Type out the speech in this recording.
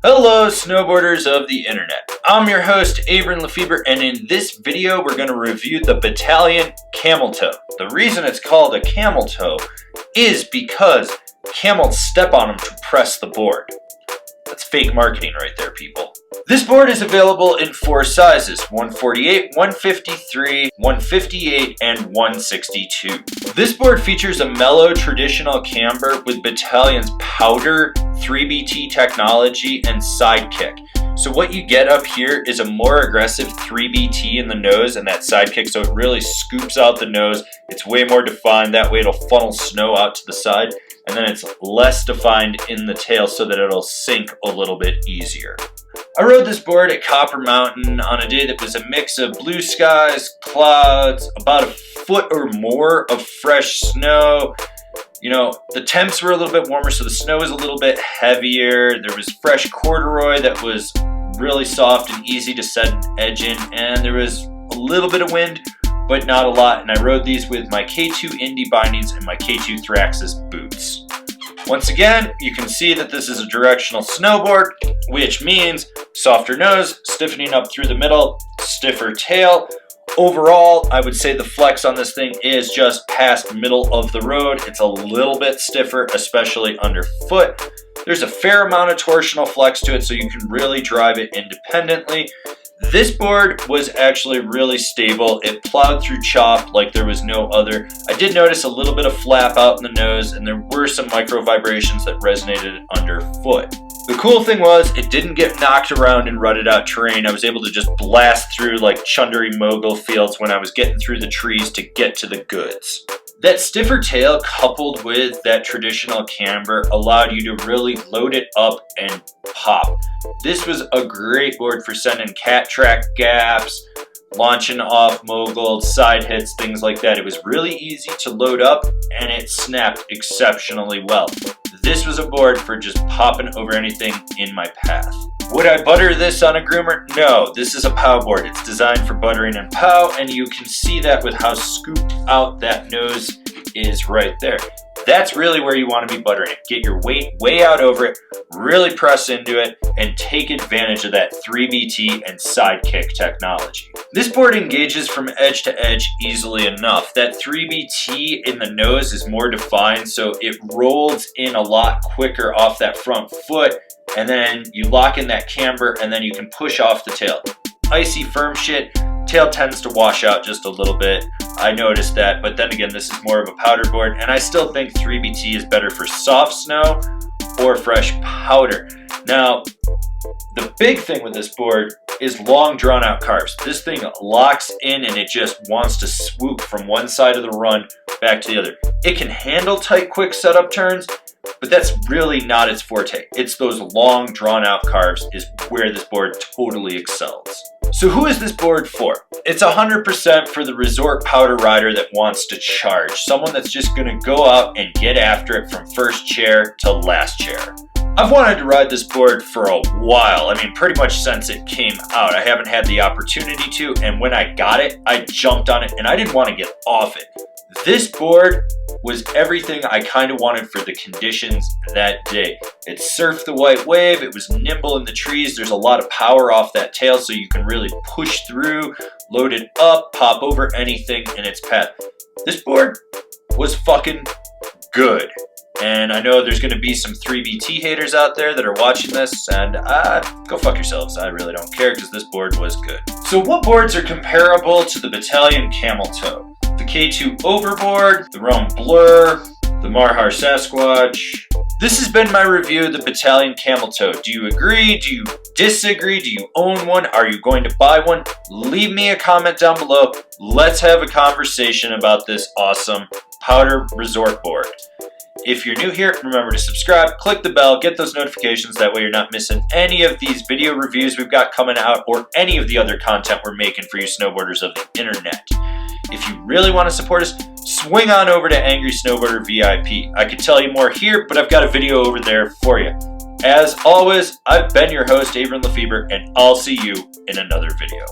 Hello snowboarders of the internet. I'm your host Avran LeFeber, and in this video we're going to review the Bataleon Camel Toe. The reason it's called a camel toe is because camels step on them to press the board. That's fake marketing right there, people. This board is available in 4 sizes, 148, 153, 158, and 162. This board features a mellow traditional camber with Bataleon's powder, 3BT technology, and sidekick. So what you get up here is a more aggressive 3BT in the nose and that sidekick, so it really scoops out the nose. It's way more defined, that way it'll funnel snow out to the side, and then it's less defined in the tail so that it'll sink a little bit easier. I rode this board at Copper Mountain on a day that was a mix of blue skies, clouds, about a foot or more of fresh snow. You know, the temps were a little bit warmer, so the snow was a little bit heavier. There was fresh corduroy that was really soft and easy to set an edge in, and there was a little bit of wind, but not a lot, and I rode these with my K2 Indy bindings and my K2 Thraxis boots. Once again, you can see that this is a directional snowboard, which means softer nose, stiffening up through the middle, stiffer tail. Overall, I would say the flex on this thing is just past middle of the road. It's a little bit stiffer, especially underfoot. There's a fair amount of torsional flex to it, so you can really drive it independently. This board was actually really stable. It plowed through chop like there was no other. I did notice a little bit of flap out in the nose, and there were some micro vibrations that resonated underfoot. The cool thing was it didn't get knocked around in rutted out terrain. I was able to just blast through like Chundari mogul fields when I was getting through the trees to get to the goods. That stiffer tail coupled with that traditional camber allowed you to really load it up and pop. This was a great board for sending cat track gaps, launching off moguls, side hits, things like that. It was really easy to load up and it snapped exceptionally well. This was a board for just popping over anything in my path. Would I butter this on a groomer? No, this is a POW board. It's designed for buttering and POW, and you can see that with how scooped out that nose is right there. That's really where you want to be buttering it. Get your weight way out over it, really press into it, and take advantage of that 3BT and sidekick technology. This board engages from edge to edge easily enough. That 3BT in the nose is more defined, so it rolls in a lot quicker off that front foot, and then you lock in that camber, and then you can push off the tail. Icy firm shit, tail tends to wash out just a little bit. I noticed that, but then again, this is more of a powder board, and I still think 3BT is better for soft snow or fresh powder. Now, the big thing with this board is long drawn out carves. This thing locks in and it just wants to swoop from one side of the run back to the other. It can handle tight, quick setup turns, but that's really not its forte. It's those long drawn out carves is where this board totally excels. So who is this board for? It's 100% for the resort powder rider that wants to charge. Someone that's just gonna go out and get after it from first chair to last chair. I've wanted to ride this board for a while. I mean, pretty much since it came out. I haven't had the opportunity to, and when I got it, I jumped on it and I didn't want to get off it. This board was everything I kind of wanted for the conditions that day. It surfed the white wave, it was nimble in the trees, there's a lot of power off that tail so you can really push through, load it up, pop over anything in its path. This board was fucking good. And I know there's going to be some 3BT haters out there that are watching this, and go fuck yourselves. I really don't care because this board was good. So what boards are comparable to the Bataleon Camel Toe? The K2 Overboard, the Rome Blur, the Marhar Sasquatch. This has been my review of the Bataleon Camel Toe. Do you agree? Do you disagree? Do you own one? Are you going to buy one? Leave me a comment down below. Let's have a conversation about this awesome powder resort board. If you're new here, remember to subscribe, click the bell, get those notifications. That way you're not missing any of these video reviews we've got coming out or any of the other content we're making for you snowboarders of the internet. If you really want to support us, swing on over to Angry Snowboarder VIP. I could tell you more here, but I've got a video over there for you. As always, I've been your host, Avran LeFeber, and I'll see you in another video.